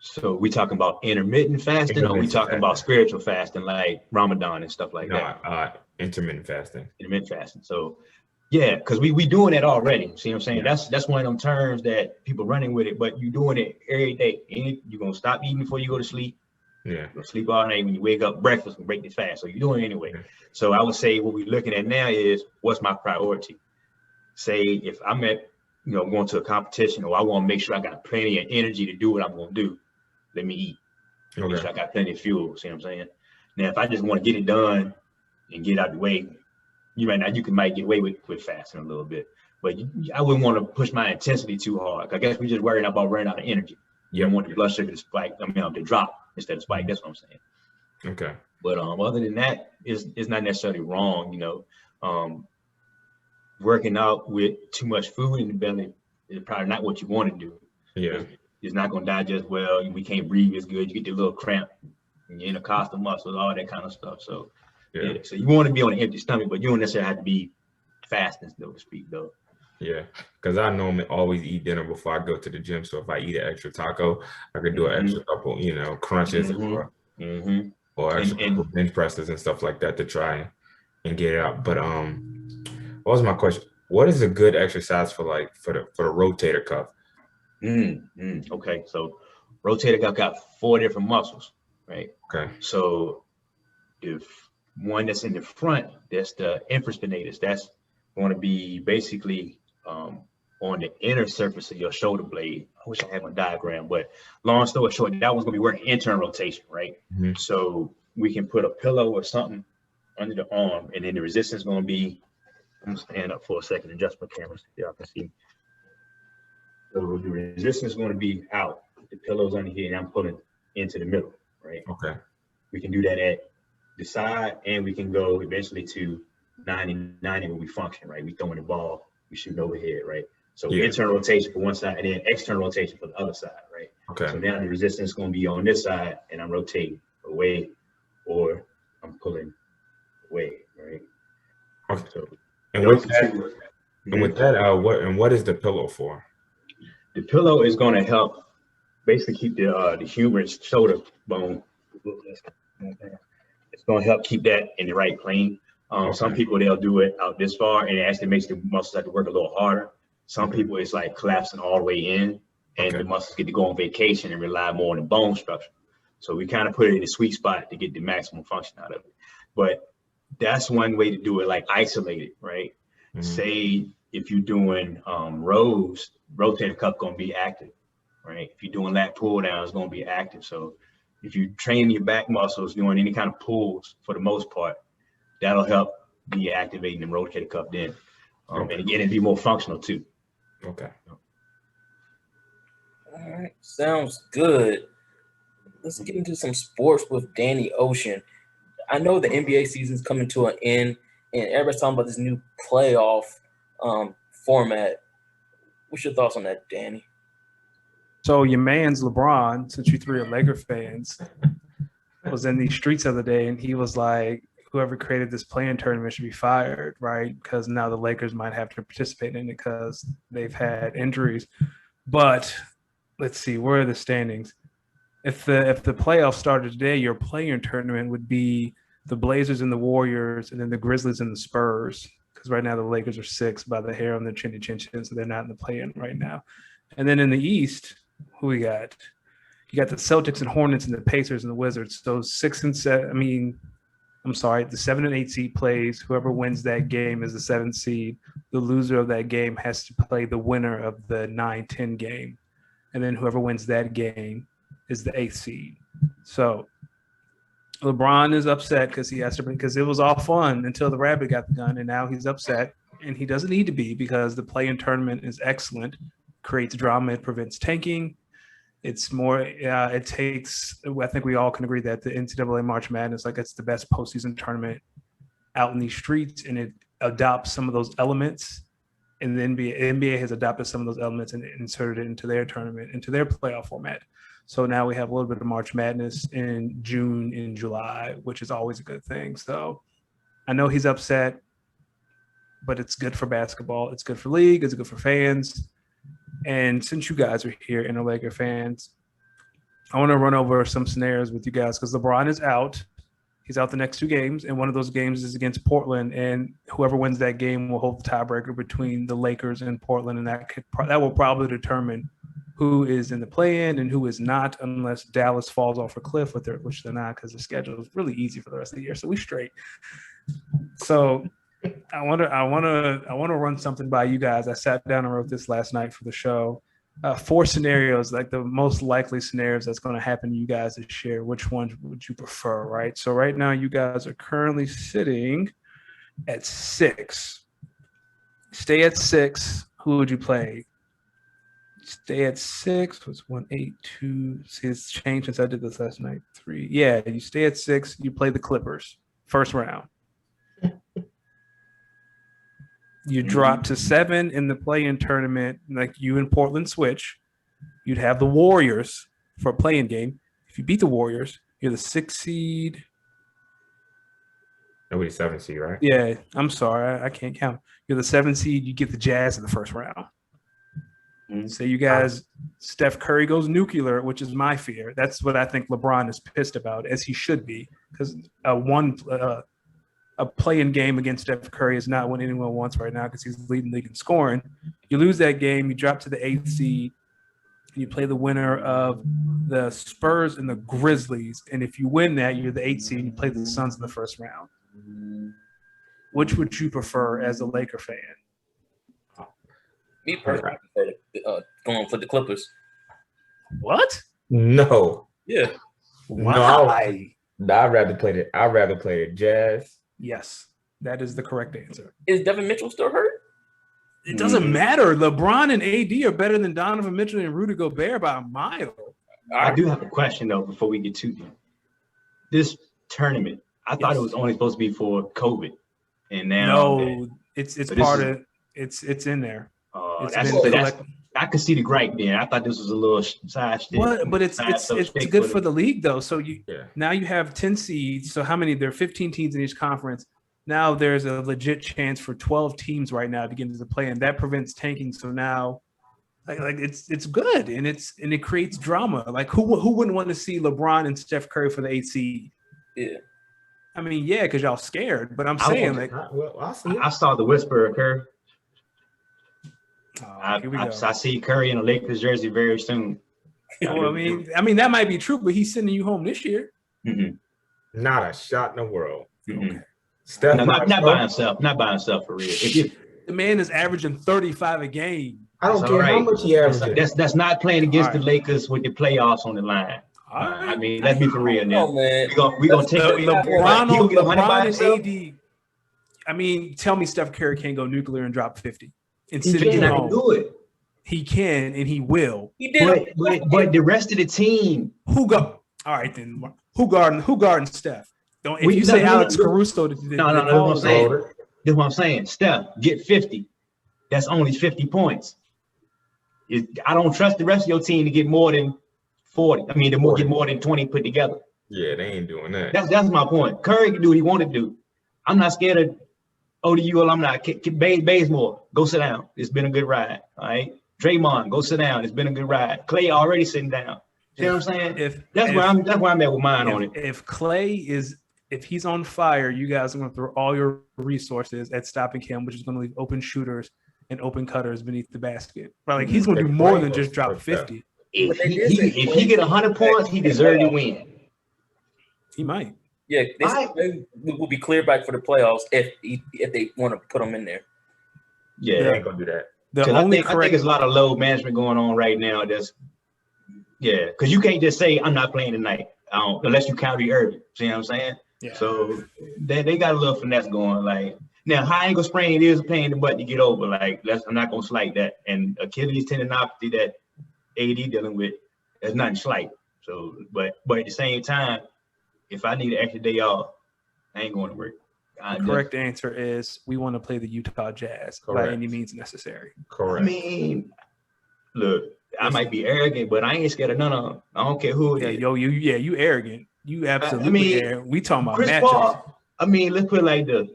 so we talking about intermittent fasting, or we talking about spiritual fasting, like Ramadan and stuff like that? Intermittent fasting. Intermittent fasting. So yeah, because we doing that already. See what I'm saying? Yeah. That's one of them terms that people running with it, but you doing it every day. You're gonna stop eating before you go to sleep. Yeah. You're gonna sleep all night. When you wake up, breakfast and break this fast. So you're doing it anyway. Yeah. So I would say what we're looking at now is, what's my priority? Say if I'm at, going to a competition, or I want to make sure I got plenty of energy to do what I'm gonna do, let me eat. Okay. Make sure I got plenty of fuel. See what I'm saying? Now, if I just want to get it done and get out the way, you might get away with fasting a little bit, but I wouldn't want to push my intensity too hard. I guess we're just worried about running out of energy. You don't want the blood sugar to spike, to drop instead of spike. That's what I'm saying. Okay. But other than that, it's not necessarily wrong. Working out with too much food in the belly is probably not what you want to do. Yeah. It's not going to digest well. We can't breathe as good. You get the little cramp, your intercostal muscles, all that kind of stuff. So yeah. So you want to be on an empty stomach, but you don't necessarily have to be fasting, so to speak, though. Yeah, because I normally always eat dinner before I go to the gym. So if I eat an extra taco, I could do an extra couple, crunches or extra bench presses and stuff like that to try and get it out. But what was my question? What is a good exercise for the rotator cuff? Okay, so rotator cuff got 4 different muscles, right? Okay. So if one that's in the front, that's the infraspinatus. That's going to be basically on the inner surface of your shoulder blade. I wish I had my diagram, but long story short, that one's going to be working internal rotation, right? Mm-hmm. So we can put a pillow or something under the arm, and then the resistance is going to be, I'm going to stand up for a second and adjust my camera so y'all can see. So the resistance is going to be out. The pillow's under here, and I'm pulling into the middle, right? Okay. We can do that at the side, and we can go eventually to 90 when we function, right? We throwing the ball, we shooting overhead, right? So internal rotation for one side, and then external rotation for the other side, right? Okay. So now the resistance is going to be on this side, and I'm rotating away, or I'm pulling away, right? Okay. So, with that, what is the pillow for? The pillow is going to help basically keep the humerus shoulder bone. It's going to help keep that in the right plane. Some people, they'll do it out this far, and it actually makes the muscles have to work a little harder. Some people, it's like collapsing all the way in, and the muscles get to go on vacation and rely more on the bone structure. So we kind of put it in a sweet spot to get the maximum function out of it. But that's one way to do it, like isolated, right? Mm-hmm. Say if you're doing rows, rotator cuff going to be active, right? If you're doing lat pull down, it's going to be active. So if you train your back muscles doing any kind of pulls, for the most part, that'll help be activating the rotator cuff then. And again, it'd be more functional too. Okay. All right, sounds good. Let's get into some sports with Danny Ocean. I know the NBA season's coming to an end, and everybody's talking about this new playoff format. What's your thoughts on that, Danny? So your man's LeBron, since you three are Laker fans, was in these streets the other day, and he was like, whoever created this play-in tournament should be fired, right? Because now the Lakers might have to participate in it because they've had injuries. But let's see, where are the standings? If the playoffs started today, your play-in tournament would be the Blazers and the Warriors, and then the Grizzlies and the Spurs. Because right now the Lakers are 6 by the hair on their chinny chin chin, so they're not in the play-in right now. And then in the East, who we got? You got the Celtics and Hornets and the Pacers and the Wizards. Those 6 and 7. The 7 and 8 seed plays. Whoever wins that game is the 7th seed. The loser of that game has to play the winner of the 9-10 game, and then whoever wins that game is the 8th seed. So LeBron is upset because it was all fun until the rabbit got the gun, and now he's upset, and he doesn't need to be because the play-in tournament is excellent, creates drama, it prevents tanking. It's more, it takes, I think we all can agree that the NCAA March Madness, like it's the best postseason tournament out in these streets, and it adopts some of those elements. And the NBA has adopted some of those elements and inserted it into their tournament, into their playoff format. So now we have a little bit of March Madness in June and July, which is always a good thing. So I know he's upset, but it's good for basketball. It's good for league. It's good for fans. And since you guys are here and are Laker fans, I want to run over some scenarios with you guys because LeBron is out. He's out the next 2 games, and one of those games is against Portland. And whoever wins that game will hold the tiebreaker between the Lakers and Portland, and that will probably determine who is in the play-in and who is not, unless Dallas falls off a cliff which they're not because the schedule is really easy for the rest of the year. So we straight. So I want to run something by you guys. I sat down and wrote this last night for the show. 4 scenarios, like the most likely scenarios that's going to happen to you guys this year. Which ones would you prefer, right? So right now you guys are currently sitting at 6. Stay at 6. Who would you play? Stay at 6. What's 1, 8, 2? See, it's changed since I did this last night. 3. Yeah, you stay at 6. You play the Clippers. First round. You drop to 7 in the play-in tournament, like you and Portland switch. You'd have the Warriors for a play-in game. If you beat the Warriors, you're the 6th seed. Nobody's 7th seed, right? Yeah, I'm sorry. I can't count. You're the 7th seed. You get the Jazz in the first round. Say you guys, Steph Curry goes nuclear, which is my fear. That's what I think LeBron is pissed about, as he should be, because a play-in game against Steph Curry is not what anyone wants right now because he's leading the league in scoring. You lose that game, you drop to the 8th seed, and you play the winner of the Spurs and the Grizzlies. And if you win that, you're the 8th seed, and you play the Suns in the first round. Which would you prefer as a Laker fan? Me personally, I prefer going for the Clippers. What? No. Yeah. Why? No, I'd rather play the Jazz. Yes, that is the correct answer. Is Devin Mitchell still hurt? It doesn't matter. LeBron and AD are better than Donovan Mitchell and Rudy Gobert by a mile. I do have a question though before we get too deep. This tournament, I thought it was only supposed to be for COVID, and now it's part of it's in there. I could see the gripe there. I thought this was a little side shit. But it's good for the league though. So now you have 10 seeds. So how many? There are 15 teams in each conference. Now there's a legit chance for 12 teams right now to get into the play, and that prevents tanking. So now, like it's good, and it creates drama. Like who wouldn't want to see LeBron and Steph Curry for the 8th seed? Yeah. I mean, yeah, because y'all scared. But I'm saying I saw the whisper occur. I see Curry in a Lakers jersey very soon. Well, I mean that might be true, but he's sending you home this year. Mm-hmm. Not a shot in the world. Mm-hmm. Okay. Steph, not by himself for real. The man is averaging 35 a game. I don't care how much he averages. That's not playing against the Lakers with the playoffs on the line. I mean, let's be for real now. We're gonna take LeBron and AD. I mean, tell me Steph Curry can't go nuclear and drop 50. And he can do it. He can and he will. He did. But the rest of the team. All right then. Who guarding Steph? If you say Alex Caruso, no, that's what I'm saying. That's what I'm saying. Steph, get 50. That's only 50 points. I don't trust the rest of your team to get more than 40. I mean, get more than 20 put together. Yeah, they ain't doing that. That's my point. Curry can do what he wanted to do. I'm not scared of ODU alumni. Bazemore, go sit down. It's been a good ride. All right. Draymond, go sit down. It's been a good ride. Clay already sitting down. See what I'm saying? That's where I'm at with mine on it. If Clay if he's on fire, you guys are going to throw all your resources at stopping him, which is going to leave open shooters and open cutters beneath the basket. Right? Like he's going to do more than just drop 50. If he get 100 points, he deserves to win. He might. Yeah, they will be clear back for the playoffs if they want to put him in there. Yeah, they ain't gonna do that. I think there's a lot of load management going on right now. Because you can't just say I'm not playing tonight unless you Kyrie Irving. See what I'm saying? Yeah. So they got a little finesse going. Like now, high ankle sprain is a pain in the butt to get over. Like I'm not gonna slight that. And Achilles tendinopathy that AD dealing with, that's nothing slight. So, but at the same time, if I need an extra day off, I ain't going to work. The correct answer is we want to play the Utah Jazz by any means necessary. Correct. I mean, look, I might be arrogant, but I ain't scared of none of them. I don't care who it is. You arrogant. You absolutely arrogant. We talking about Chris matchups. Paul, I mean, let's put it like this.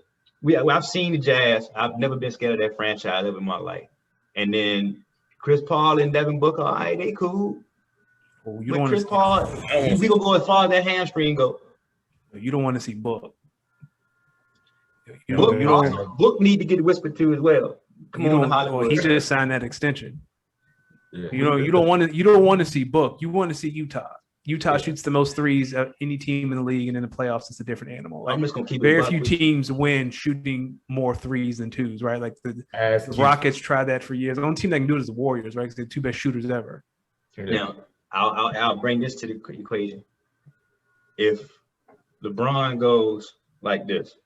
I've seen the Jazz. I've never been scared of that franchise ever in my life. And then Chris Paul and Devin Booker, all right, they cool. Oh, but Chris Paul, we gonna go as far as that hamstring go. You don't want to see Book. Book need to get whispered to as well. Come on, Hollywood. He just signed that extension. Yeah. You don't want to see Book. You want to see Utah. Utah shoots the most threes of any team in the league, and in the playoffs, it's a different animal. Like, I'm just gonna keep very few teams win shooting more threes than twos, right? Like the Rockets tried that for years. The only team that can do it is the Warriors, right? Because they're the two best shooters ever. Now, I'll bring this to the equation. If LeBron goes like this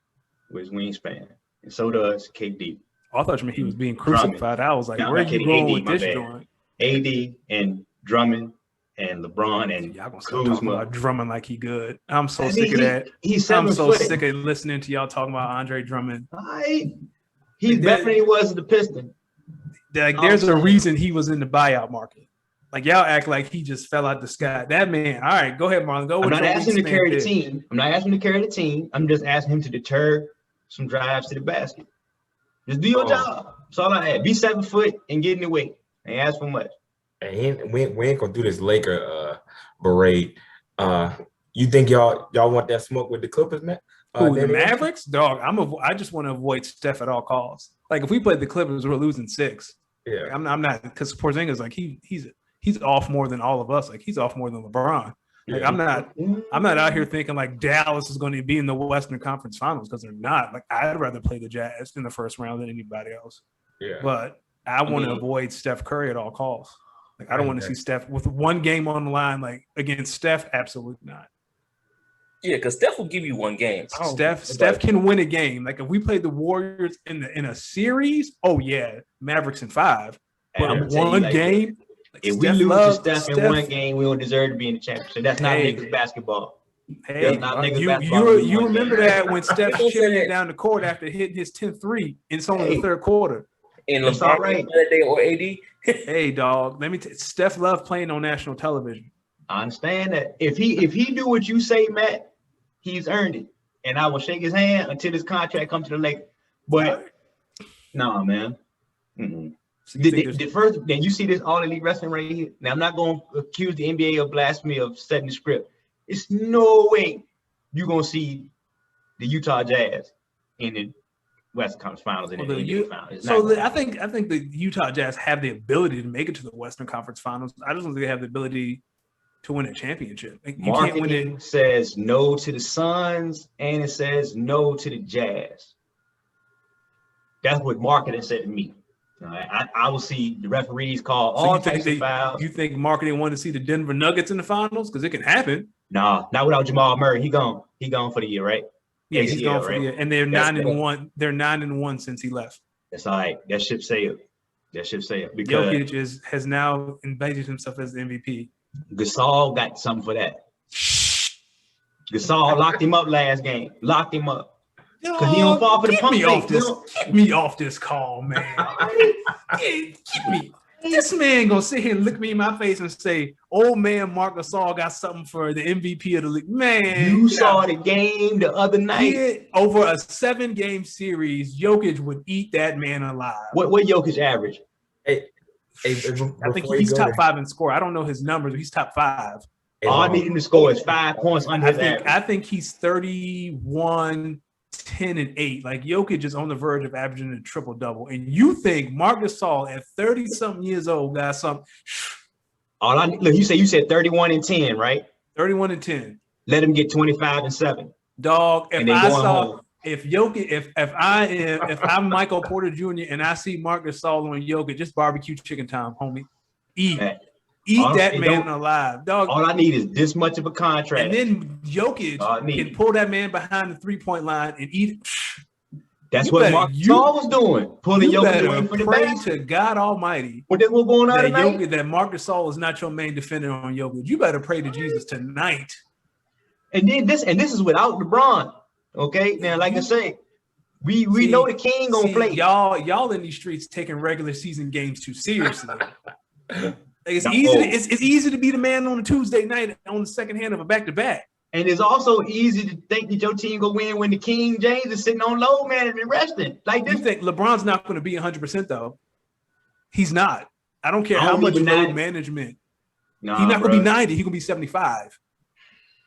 with his wingspan, and so does KD. I thought he was being crucified. I was like, where are you going with this joint? AD and Drummond and LeBron and y'all gonna start talking about Drummond like he good. I'm so sick of that. I'm so sick of listening to y'all talking about Andre Drummond. He's better than he was at the Pistons. Like, there's a reason he was in the buyout market. Like, y'all act like he just fell out the sky. That man. All right, go ahead, Marlon. Go. I'm not asking him to carry the team. I'm just asking him to deter some drives to the basket. Just do your job. That's all I ask. Be 7 foot and get in the way. Ain't ask for much. And we ain't gonna do this Laker parade. You think y'all want that smoke with the Clippers, man? The Mavericks, dog. I just want to avoid Steph at all costs. Like, if we played the Clippers, we're losing 6. Yeah, I'm not, because Porzingis, like, he's off more than all of us. Like, he's off more than LeBron. Like, I'm not out here thinking like Dallas is going to be in the Western Conference Finals, because they're not. Like, I'd rather play the Jazz in the first round than anybody else. Yeah, but I want to avoid Steph Curry at all costs. Like, I don't want to see Steph with one game on the line, like against Steph. Absolutely not. Yeah, because Steph will give you one game. Steph can win a game. Like, if we played the Warriors in a series, Mavericks in 5. But one game. Like, if we lose to Steph in one game, we don't deserve to be in the championship. That's not niggas basketball. Hey, you remember that when Steph cheered down the court after hitting his 10th three, and it's only the third quarter. And LeBron right that day or AD. Hey, dog, let me Steph loved playing on national television. I understand that. If he do what you say, Matt, he's earned it. And I will shake his hand until his contract comes to the Lakers. But nah, man. Mm-mm. So the first, then you see this all elite wrestling right here. Now, I'm not going to accuse the NBA of blasphemy of setting the script. It's no way you're going to see the Utah Jazz in the Western Conference Finals and the NBA Finals. So I think the Utah Jazz have the ability to make it to the Western Conference Finals. I just don't think they have the ability to win a championship. Like, you can't win it. Says no to the Suns, and it says no to the Jazz. That's what marketing said to me. I will see the referees call all types of fouls. You think marketing want to see the Denver Nuggets in the finals? Because it can happen. Nah, not without Jamal Murray. He gone for the year, right? Yeah, he's gone for the year. And they're 9-1. They're 9-1 since he left. That's all right. That ship sailed. Because Jokic has now invited himself as the MVP. Gasol got something for that. Gasol locked him up last game. Locked him up. Because he don't fall for the pump fake. Get me off this call, man. Get me. This man gonna sit here and look me in my face and say, "Old man Marc Gasol got something for the MVP of the league." Man, You saw the game the other night. Over a 7-game series, Jokic would eat that man alive. What Jokic average? Hey, I think he's top 5 in score. I don't know his numbers, but he's top 5. All I need him to score is 5 points under his average. I think he's 31, 10, and 8. Like Jokic is on the verge of averaging a triple double. And you think Marc Gasol at 30-something years old got something? Look, you said 31 and 10, right? 31 and 10. Let him get 25 and 7. Dog, if I'm Michael Porter Jr. and I see Marc Gasol on Jokic, just barbecue chicken time, homie. Eat that man alive, dog. All I need is this much of a contract. And then Jokic can pull that man behind the 3-point line and eat it. That's what Marc Gasol was doing, pulling Jokic away from the pray basket. to God Almighty. What's going on tonight? That Marc Gasol is not your main defender on Jokic. You better pray to Jesus tonight. And then this is without LeBron. Okay, now like I say, we know the king gonna play. Y'all in these streets taking regular season games too seriously. It's easy to be the man on a Tuesday night on the second hand of a back-to-back. And it's also easy to think that your team gonna win when the King James is sitting on load management resting. Like this. You think LeBron's not going to be 100% though? He's not. I don't care how much load management. He's not going to be 90. He's going to be 75.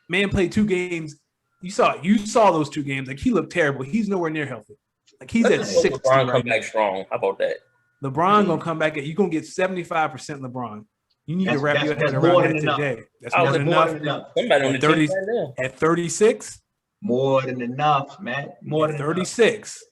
Man played 2 games. You saw those 2 games. Like he looked terrible. He's nowhere near healthy. Like he's at 60. LeBron come back strong. How about that? LeBron gonna come back. You're gonna get 75% LeBron. You need to wrap your head around that today. That's more than enough. Somebody on the 30 right now. At 36. More than enough, man. More than 36.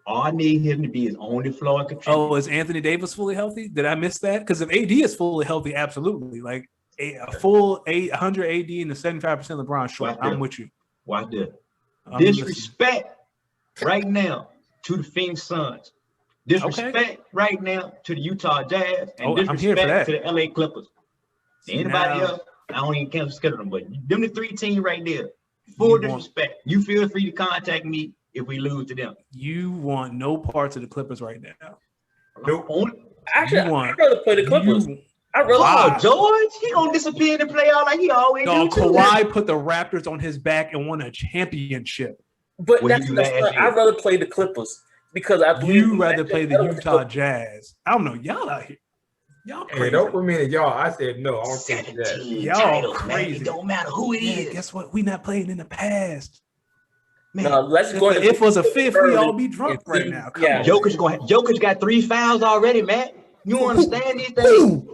All I need him to be is on the floor and contribute. Oh, is Anthony Davis fully healthy? Did I miss that? Because if AD is fully healthy, absolutely. Like a full 100 AD and the 75% LeBron, sure. I'm with you. Watch this. Disrespect right now to the Phoenix Suns. Disrespect right now to the Utah Jazz, and disrespect to the LA Clippers. Anybody else, I don't even consider them, but them the 3 teams right there. Full disrespect. You feel free to contact me if we lose to them. You want no parts of the Clippers right now. Nope. Actually, I'd rather play the Clippers. George, he gonna disappear in the playoff like he always do. Kawhi put the Raptors on his back and won a championship. But I'd rather play the Clippers. Because I believe you rather play the Utah Jazz. I don't know. Y'all out here. Y'all crazy. Hey, don't put me in y'all. I said no. I don't think that. Y'all crazy. It don't matter who it is. Guess what? We not playing in the past. Man, no, let's go. If it was a fifth, we all be drunk right now. Come on. Jokic got 3 fouls already, man. You don't understand these things?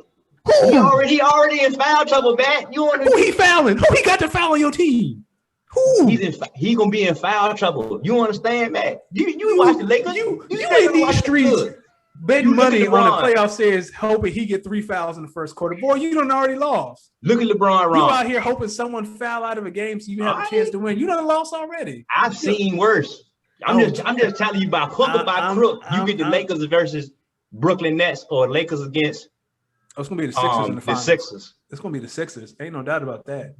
He already in foul trouble, man. Who he fouling? Who he got to foul on your team? Who? He's gonna be in foul trouble. You understand, man? You watch the Lakers. You in these streets betting money on the playoff series, hoping he get 3 fouls in the first quarter. Boy, you done already lost. Look at LeBron. You out here hoping someone foul out of a game so you have a chance to win. You done lost already. I've seen worse. I'm just telling you by hook or by crook. You get the Lakers versus Brooklyn Nets or Lakers against. Oh, it's gonna be the Sixers in the finals. The Sixers. It's gonna be the Sixers. Ain't no doubt about that.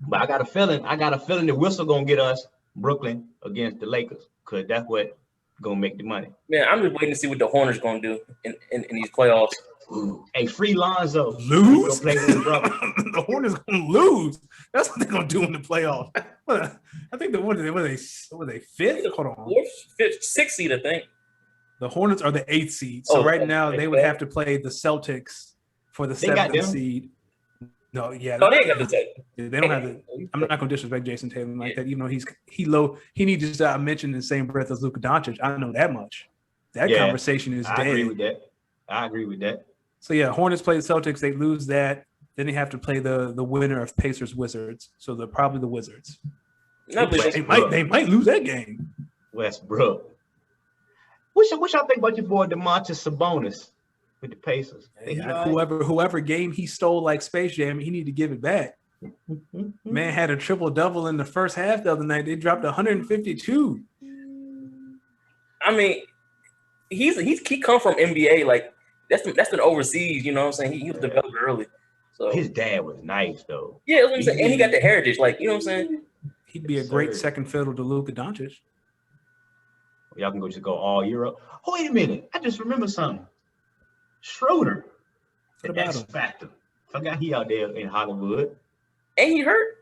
But I got a feeling the whistle gonna get us Brooklyn against the Lakers, because that's what gonna make the money. Man, I'm just waiting to see what the Hornets gonna do in these playoffs. Ooh. Hey, free Lonzo. Lose? The Hornets gonna lose. That's what they're gonna do in the playoffs. I think were they fifth? Hold on. Fifth, 6th seed, I think. The Hornets are the 8th seed. So now they would have to play the Celtics for the 7th seed. No, yeah. No, they ain't got the take. They don't have the. I'm not gonna disrespect Jason Tatum like that, even though he low. He needs to start mentioning the same breath as Luka Doncic. I know that much. That conversation is dead. I agree with that. So yeah, Hornets play the Celtics. They lose that. Then they have to play the winner of Pacers Wizards. So they're probably the Wizards. They might lose that game. Westbrook. What y'all think about your boy Domantas Sabonis with the Pacers? Whoever game he stole like Space Jam, he need to give it back. Man had a triple-double in the first half the other night. They dropped 152. I mean, he come from NBA, like that's been overseas, you know what I'm saying? He was developed early. So his dad was nice though. Yeah, that's what I'm saying. And he got the heritage, like, you know what I'm saying? He'd be a Yes, great sir. second fiddle to Luka Doncic. Y'all can just go all Europe. Oh, wait a minute. I just remember something. Schroeder, What the about X him? Factor. Forgot he out there in Hollywood. Ain't he hurt?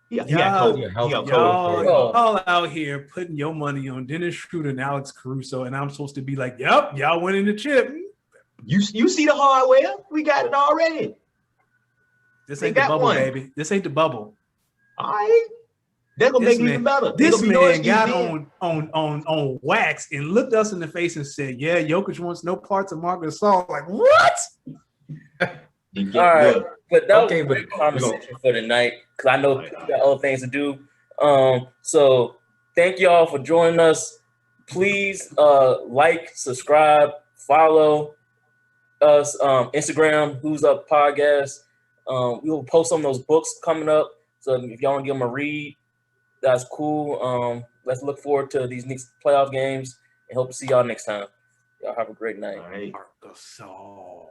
He got Yeah, COVID. yeah, He health- got Y'all, COVID. Oh. y'all out here putting your money on Dennis Schroeder and Alex Caruso, and I'm supposed to be like, "Yep, y'all winning the chip." You see the hardware? We got it already. This They ain't the got bubble, one. baby. This ain't the bubble. All right. They're gonna This make it even better. There This gonna be no man excuse got then. on wax and looked us in the face and said, "Yeah, Jokic wants no parts of Marc Gasol." Like, what? You get All right. good. But that Okay, was a but great conversation for tonight because I know Right. people got other things to do. So thank y'all for joining us. Please like, subscribe, follow us, Instagram, Who's Up Podcast. We will post some of those books coming up. So if y'all want to give them a read, that's cool. Let's look forward to these next playoff games and hope to see y'all next time. Y'all have a great night. All right. Marc Gasol.